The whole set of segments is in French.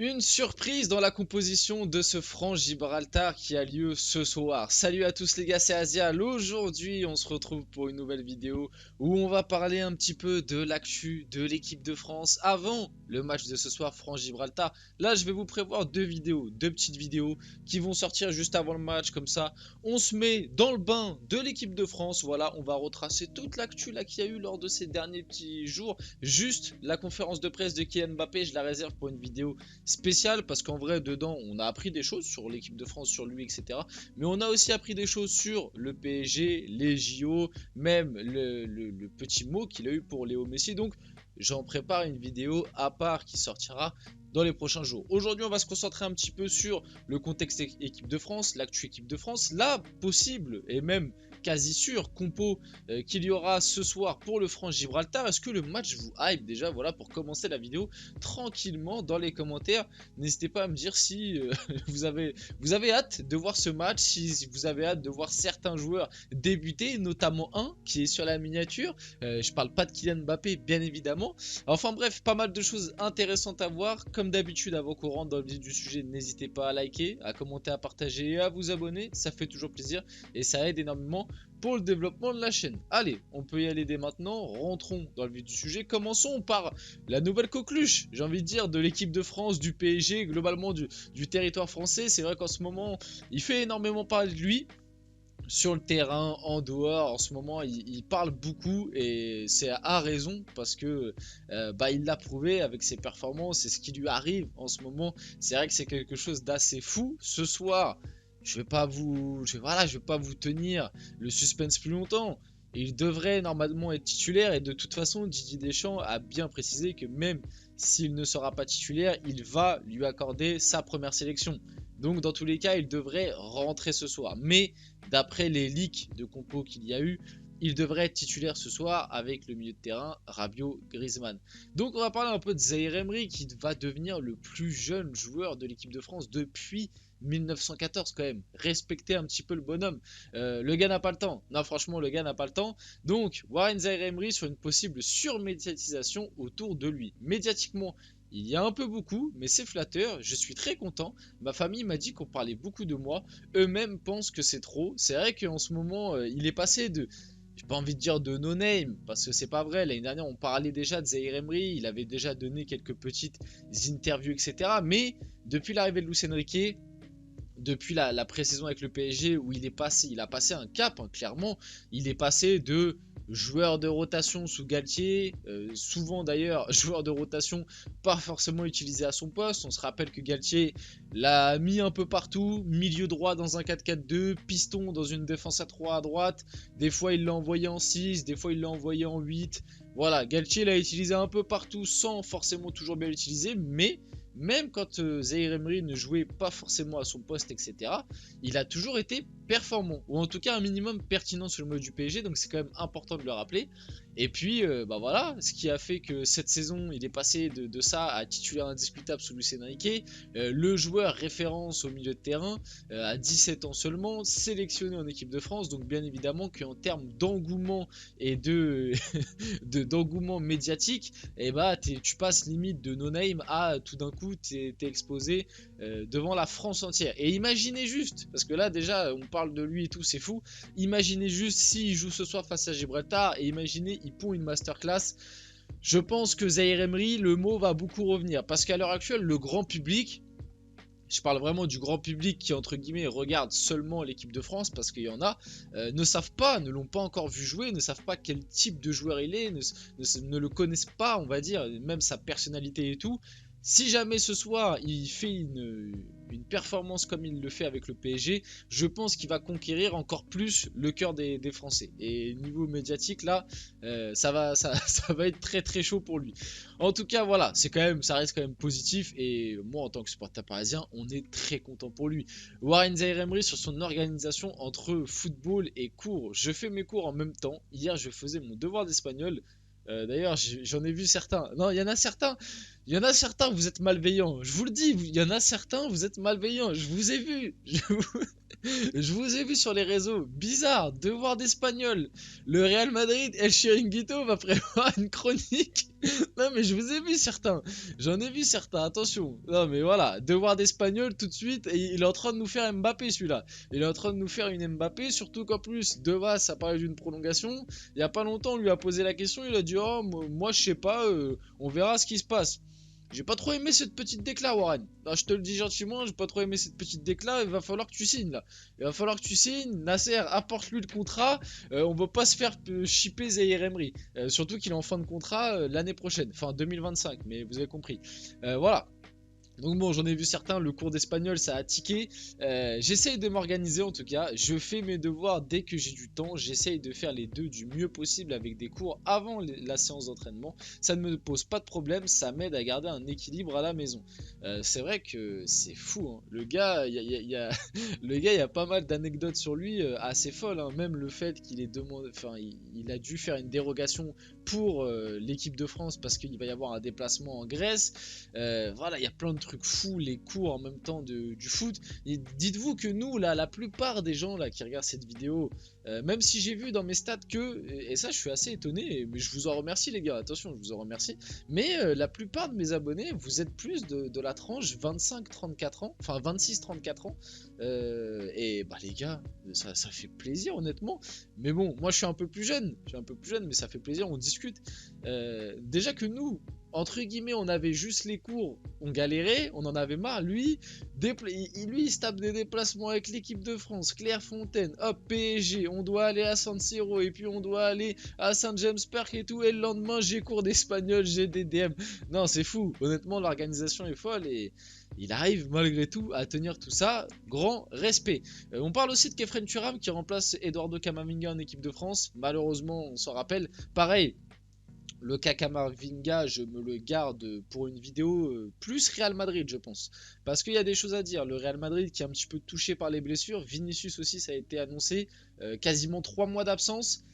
Une surprise dans la composition de ce franc Gibraltar qui a lieu ce soir. Salut à tous les gars, c'est Asial. Aujourd'hui, on se retrouve pour une nouvelle vidéo où on va parler un petit peu de l'actu de l'équipe de France avant le match de ce soir franc Gibraltar. Là, je vais vous prévoir deux petites vidéos qui vont sortir juste avant le match. Comme ça, on se met dans le bain de l'équipe de France. Voilà, on va retracer toute l'actu là qu'il y a eu lors de ces derniers petits jours. Juste la conférence de presse de Kylian Mbappé, je la réserve pour une vidéo spécial parce qu'en vrai dedans on a appris des choses sur l'équipe de France, sur lui, etc. Mais on a aussi appris des choses sur le PSG, les JO, même le petit mot qu'il a eu pour Léo Messi. Donc j'en prépare une vidéo à part qui sortira dans les prochains jours. Aujourd'hui, on va se concentrer un petit peu sur le contexte équipe de France, l'actu équipe de France, la possible et même quasi sûr compo qu'il y aura ce soir pour le franc Gibraltar. Est-ce que le match vous hype déjà? Voilà, pour commencer la vidéo tranquillement dans les commentaires. N'hésitez pas à me dire si vous avez hâte de voir ce match, si vous avez hâte de voir certains joueurs débuter, notamment un qui est sur la miniature. Je parle pas de Kylian Mbappé, bien évidemment. Enfin bref, pas mal de choses intéressantes à voir. Comme d'habitude, avant qu'on rentre dans le vif du sujet, n'hésitez pas à liker, à commenter, à partager et à vous abonner. Ça fait toujours plaisir et ça aide énormément pour le développement de la chaîne. Allez, on peut y aller dès maintenant. Rentrons dans le vif du sujet. Commençons par la nouvelle coqueluche, j'ai envie de dire, de l'équipe de France, du PSG, globalement du territoire français. C'est vrai qu'en ce moment, il fait énormément parler de lui. Sur le terrain, en dehors, en ce moment, il parle beaucoup et c'est à raison parce que il l'a prouvé avec ses performances et ce qui lui arrive en ce moment. C'est vrai que c'est quelque chose d'assez fou. Ce soir, je vais pas vous tenir le suspense plus longtemps. Il devrait normalement être titulaire et de toute façon, Didier Deschamps a bien précisé que même s'il ne sera pas titulaire, il va lui accorder sa première sélection. Donc dans tous les cas, il devrait rentrer ce soir. Mais d'après les leaks de compos qu'il y a eu, il devrait être titulaire ce soir avec le milieu de terrain Rabiot, Griezmann. Donc on va parler un peu de Zaïre Emery qui va devenir le plus jeune joueur de l'équipe de France depuis 1914 quand même. Respectez un petit peu le bonhomme. Le gars n'a pas le temps. Non, franchement, le gars n'a pas le temps. Donc, Warren Zaïre Emery sur une possible surmédiatisation autour de lui. Médiatiquement, il y a un peu beaucoup, mais c'est flatteur. Je suis très content. Ma famille m'a dit qu'on parlait beaucoup de moi. Eux-mêmes pensent que c'est trop. C'est vrai qu'en ce moment, il est passé de, j'ai pas envie de dire de no name parce que c'est pas vrai. L'année dernière, on parlait déjà de Zaïre Emery. Il avait déjà donné quelques petites interviews, etc. Mais depuis l'arrivée de Luis Enrique, depuis la pré-saison avec le PSG où il a passé un cap, hein, clairement. Il est passé de joueur de rotation sous Galtier, souvent d'ailleurs joueur de rotation pas forcément utilisé à son poste. On se rappelle que Galtier l'a mis un peu partout, milieu droit dans un 4-4-2, piston dans une défense à 3 à droite, des fois il l'a envoyé en 6, des fois il l'a envoyé en 8. Voilà, Galtier l'a utilisé un peu partout sans forcément toujours bien l'utiliser, mais même quand Zaïre Emery ne jouait pas forcément à son poste, etc., il a toujours été performant, ou en tout cas un minimum pertinent sur le mode du PSG, donc c'est quand même important de le rappeler. Et puis, voilà, ce qui a fait que cette saison, il est passé de ça à titulaire indiscutable sous Luis Enrique, le joueur référence au milieu de terrain, à 17 ans seulement, sélectionné en équipe de France, donc bien évidemment qu'en termes d'engouement et d'engouement médiatique, et tu passes limite de no-name à tout d'un coup, t'es exposé devant la France entière. Et imaginez juste, parce que là déjà, on parle de lui et tout, c'est fou. Imaginez juste s'il joue ce soir face à Gibraltar et imaginez, il pond une masterclass. Je pense que Zaïre Emery, le mot va beaucoup revenir. Parce qu'à l'heure actuelle, le grand public, je parle vraiment du grand public qui, entre guillemets, regarde seulement l'équipe de France, parce qu'il y en a, ne savent pas, ne l'ont pas encore vu jouer, ne savent pas quel type de joueur il est, ne le connaissent pas, on va dire, même sa personnalité et tout. Si jamais ce soir il fait une performance comme il le fait avec le PSG, je pense qu'il va conquérir encore plus le cœur des Français. Et niveau médiatique, là, ça va être très très chaud pour lui. En tout cas, voilà, ça reste quand même positif. Et moi, en tant que supporter parisien, on est très content pour lui. Warren Zaïre Emery sur son organisation entre football et cours. Je fais mes cours en même temps. Hier, je faisais mon devoir d'espagnol. D'ailleurs, j'en ai vu certains. Non, il y en a certains, vous êtes malveillants. Je vous le dis, il y en a certains, vous êtes malveillants. Je vous ai vu. Je vous ai vu sur les réseaux, bizarre, devoir d'espagnol. Le Real Madrid, El Chiringuito va prévoir une chronique. Non mais je vous ai vu certains, j'en ai vu certains, attention. Non mais voilà, devoir d'espagnol tout de suite, et il est en train de nous faire Mbappé celui-là. Il est en train de nous faire une Mbappé, surtout qu'en plus, Devas, ça parlait d'une prolongation. Il y a pas longtemps, on lui a posé la question, il a dit, oh moi je sais pas, on verra ce qui se passe. J'ai pas trop aimé cette petite déclat, Warren. Là, je te le dis gentiment, j'ai pas trop aimé cette petite déclat. Il va falloir que tu signes là. Il va falloir que tu signes. Nasser, apporte-lui le contrat. On va pas se faire shipper Zaïre Emery. Surtout qu'il est en fin de contrat l'année prochaine, enfin 2025. Mais vous avez compris. Voilà. Donc bon, j'en ai vu certains, le cours d'espagnol ça a tiqué. J'essaye de m'organiser en tout cas. Je fais mes devoirs dès que j'ai du temps. J'essaye de faire les deux du mieux possible avec des cours avant la séance d'entraînement. Ça ne me pose pas de problème, ça m'aide à garder un équilibre à la maison. C'est vrai que c'est fou, hein. Le gars, le gars, il y a pas mal d'anecdotes sur lui assez folles, hein. Même le fait qu'il ait demandé, enfin, il a dû faire une dérogation pour l'équipe de France parce qu'il va y avoir un déplacement en Grèce. Voilà, il y a plein de trucs fous, les cours en même temps du foot. Et dites-vous que nous, là, la plupart des gens là qui regardent cette vidéo, même si j'ai vu dans mes stats que, et ça je suis assez étonné, mais je vous en remercie les gars, attention, je vous en remercie, mais la plupart de mes abonnés, vous êtes plus de la tranche 25-34 ans, enfin 26-34 ans, et bah les gars, ça fait plaisir honnêtement, mais bon, moi je suis un peu plus jeune, mais ça fait plaisir, on discute. Déjà que nous, entre guillemets, on avait juste les cours, on galérait, on en avait marre. Lui, il se tape des déplacements avec l'équipe de France, Clairefontaine, hop, PSG, on doit aller à San Siro, et puis on doit aller à Saint James Park et tout, et le lendemain, j'ai cours d'espagnol, j'ai des DM. Non, c'est fou, honnêtement, l'organisation est folle, et il arrive malgré tout à tenir tout ça, grand respect. On parle aussi de Kefren Turam qui remplace Eduardo Camavinga en équipe de France, malheureusement, on s'en rappelle. Pareil, le Camavinga, je me le garde pour une vidéo plus Real Madrid, je pense. Parce qu'il y a des choses à dire. Le Real Madrid qui est un petit peu touché par les blessures. Vinicius aussi, ça a été annoncé. Quasiment 3 mois d'absence.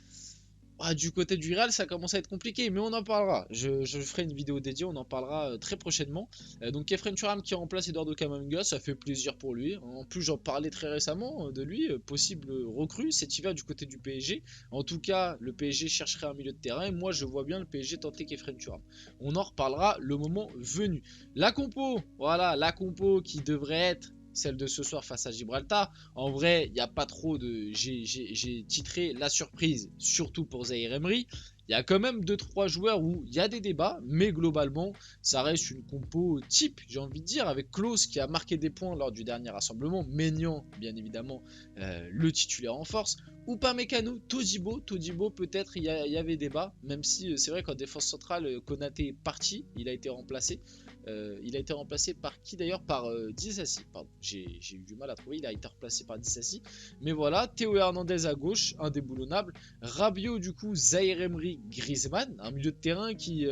Ah, du côté du Real, ça commence à être compliqué, mais on en parlera. Je ferai une vidéo dédiée, on en parlera très prochainement. Donc Kefren Turam qui remplace Eduardo Camavinga, ça fait plaisir pour lui. En plus, j'en parlais très récemment de lui, possible recrue cet hiver du côté du PSG. En tout cas, le PSG chercherait un milieu de terrain, et moi je vois bien le PSG tenter Kefren Turam. On en reparlera le moment venu. La compo, voilà, la compo qui devrait être celle de ce soir face à Gibraltar. En vrai, il n'y a pas trop de... J'ai titré la surprise, surtout pour Zaïre Emery. Il y a quand même 2-3 joueurs où il y a des débats, mais globalement, ça reste une compo type, j'ai envie de dire, avec Klose qui a marqué des points lors du dernier rassemblement, Maignan, bien évidemment, le titulaire en force, Upamecano, Todibo peut-être il y avait débat, même si c'est vrai qu'en défense centrale, Konaté est parti, il a été remplacé. Il a été remplacé par qui d'ailleurs? Par Disasi, pardon, j'ai eu du mal à trouver, il a été remplacé par Disasi. Mais voilà, Théo Hernandez à gauche, indéboulonnable. Rabiot du coup, Zaïre Emery, Griezmann, un milieu de terrain qui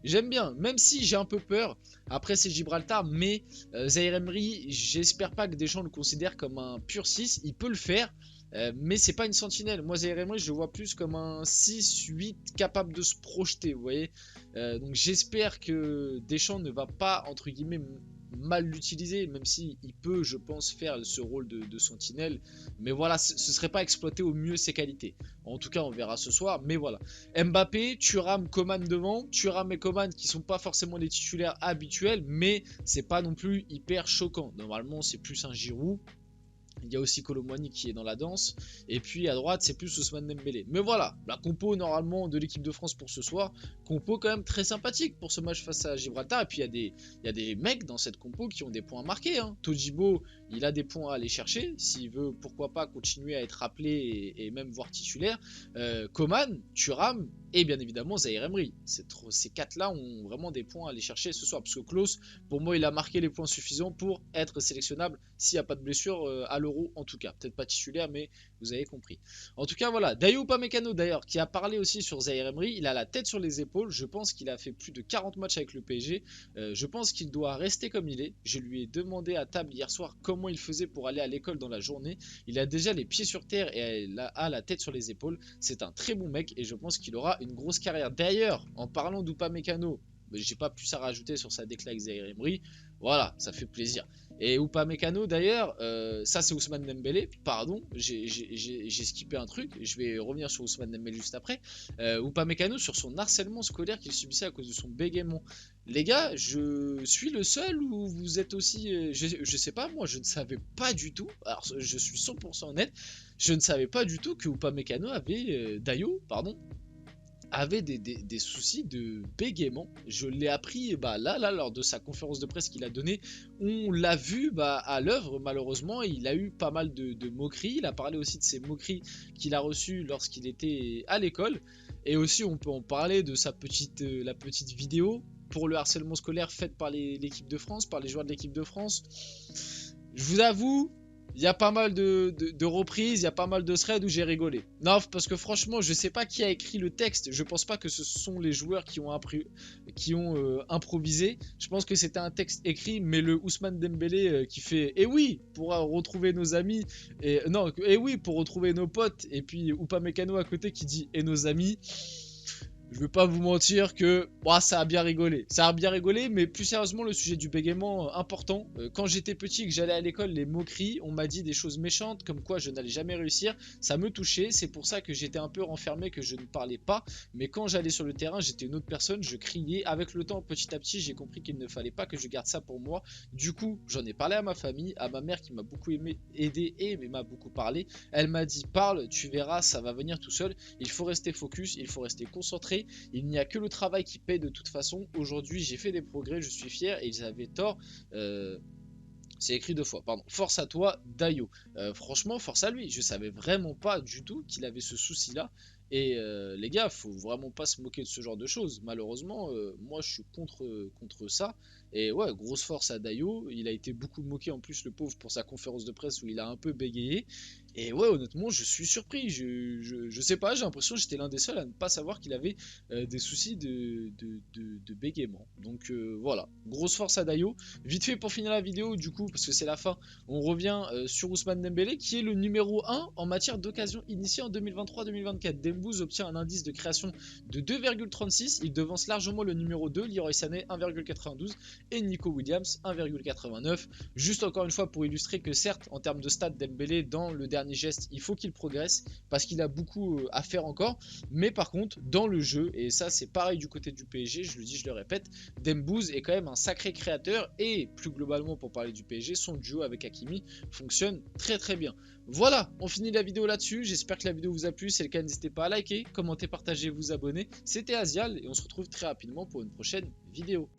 j'aime bien, même si j'ai un peu peur. Après c'est Gibraltar, mais Zaïre Emery, j'espère pas que Deschamps le considère comme un pur 6, il peut le faire. Mais c'est pas une sentinelle. Moi, Zaïre Emery, je le vois plus comme un 6-8 capable de se projeter, vous voyez. Donc j'espère que Deschamps ne va pas, entre guillemets, mal l'utiliser, même si il peut, je pense, faire ce rôle de sentinelle. Mais voilà, ce serait pas exploiter au mieux ses qualités. En tout cas, on verra ce soir. Mais voilà. Mbappé, Thuram, Coman devant. Thuram et Coman qui sont pas forcément les titulaires habituels, mais c'est pas non plus hyper choquant. Normalement, c'est plus un Giroud. Il y a aussi Kolo Muani qui est dans la danse. Et puis à droite, c'est plus Ousmane Dembélé. Mais voilà, la compo normalement de l'équipe de France pour ce soir. Compo quand même très sympathique pour ce match face à Gibraltar. Et puis il y a des mecs dans cette compo qui ont des points à marquer, hein. Todibo, il a des points à aller chercher. S'il veut, pourquoi pas, continuer à être appelé et même voire titulaire. Coman, Thuram et bien évidemment Zaïre Emery. Ces quatre-là ont vraiment des points à aller chercher ce soir. Parce que Klose, pour moi, il a marqué les points suffisants pour être sélectionnable s'il n'y a pas de blessure à l'Euro en tout cas. Peut-être pas titulaire, mais vous avez compris. En tout cas, voilà. Dayot Upamecano d'ailleurs, qui a parlé aussi sur Zaïre Emery, il a la tête sur les épaules. Je pense qu'il a fait plus de 40 matchs avec le PSG. Je pense qu'il doit rester comme il est. Je lui ai demandé à table hier soir comment il faisait pour aller à l'école dans la journée. Il a déjà les pieds sur terre et a la tête sur les épaules. C'est un très bon mec et je pense qu'il aura une grosse carrière. D'ailleurs, en parlant d'Upamecano, j'ai pas plus à rajouter sur sa déclat avec Zaïre Emery. Voilà, ça fait plaisir. Et Upamecano d'ailleurs, ça c'est Ousmane Dembélé, pardon, j'ai skippé un truc, je vais revenir sur Ousmane Dembélé juste après. Upamecano sur son harcèlement scolaire qu'il subissait à cause de son bégaiement. Les gars, je suis le seul ou vous êtes aussi... je sais pas, moi je ne savais pas du tout, alors je suis 100% honnête, je ne savais pas du tout que Upamecano avait, Dayo, pardon, avait des soucis de bégaiement. Je l'ai appris là lors de sa conférence de presse qu'il a donnée. On l'a vu à l'œuvre malheureusement. Il a eu pas mal de moqueries. Il a parlé aussi de ces moqueries qu'il a reçues lorsqu'il était à l'école. Et aussi on peut en parler de sa la petite vidéo pour le harcèlement scolaire faite par l'équipe de France, par les joueurs de l'équipe de France. Je vous avoue, il y a pas mal de reprises, il y a pas mal de threads où j'ai rigolé. Non, parce que franchement, je sais pas qui a écrit le texte. Je pense pas que ce sont les joueurs qui ont improvisé. Je pense que c'était un texte écrit, mais le Ousmane Dembélé qui fait "Eh oui, pour retrouver nos amis", et non, "Eh oui, pour retrouver nos potes", et puis Upamecano à côté qui dit "Et nos amis". Je vais pas vous mentir que ça a bien rigolé. Ça a bien rigolé, mais plus sérieusement, le sujet du bégaiement, important. Quand j'étais petit et que j'allais à l'école, les moqueries, on m'a dit des choses méchantes, comme quoi je n'allais jamais réussir. Ça me touchait, c'est pour ça que j'étais un peu renfermé, que je ne parlais pas. Mais quand j'allais sur le terrain, j'étais une autre personne, je criais. Avec le temps, petit à petit, j'ai compris qu'il ne fallait pas que je garde ça pour moi. Du coup, j'en ai parlé à ma famille, à ma mère qui m'a beaucoup aidé et m'a beaucoup parlé. Elle m'a dit "Parle, tu verras, ça va venir tout seul. Il faut rester focus, il faut rester concentré. Il n'y a que le travail qui paye de toute façon. Aujourd'hui, j'ai fait des progrès, je suis fier." Et ils avaient tort. C'est écrit 2 fois, pardon. "Force à toi, Dayo." Franchement, force à lui. Je savais vraiment pas du tout qu'il avait ce souci-là. Et les gars, faut vraiment pas se moquer de ce genre de choses. Malheureusement, moi je suis contre ça. Et ouais, grosse force à Dayo. Il a été beaucoup moqué en plus, le pauvre, pour sa conférence de presse où il a un peu bégayé. Et ouais, honnêtement, je suis surpris. Je sais pas, j'ai l'impression que j'étais l'un des seuls à ne pas savoir qu'il avait des soucis de bégaiement. Donc voilà, grosse force à Dayo. Vite fait pour finir la vidéo, du coup, parce que c'est la fin, on revient sur Ousmane Dembélé, qui est le numéro 1 en matière d'occasion initiée en 2023-2024. Dembouz obtient un indice de création de 2,36. Il devance largement le numéro 2, Leroy Sané, 1,92, et Nico Williams, 1,89. Juste encore une fois pour illustrer que certes, en termes de stats, Dembélé, dans le dernier geste, il faut qu'il progresse, parce qu'il a beaucoup à faire encore. Mais par contre, dans le jeu, et ça c'est pareil du côté du PSG, je le dis, je le répète, Dembouz est quand même un sacré créateur, et plus globalement pour parler du PSG, son duo avec Hakimi fonctionne très très bien. Voilà, on finit la vidéo là-dessus. J'espère que la vidéo vous a plu. Si c'est le cas, n'hésitez pas à liker, commenter, partager, vous abonner. C'était Azial et on se retrouve très rapidement pour une prochaine vidéo.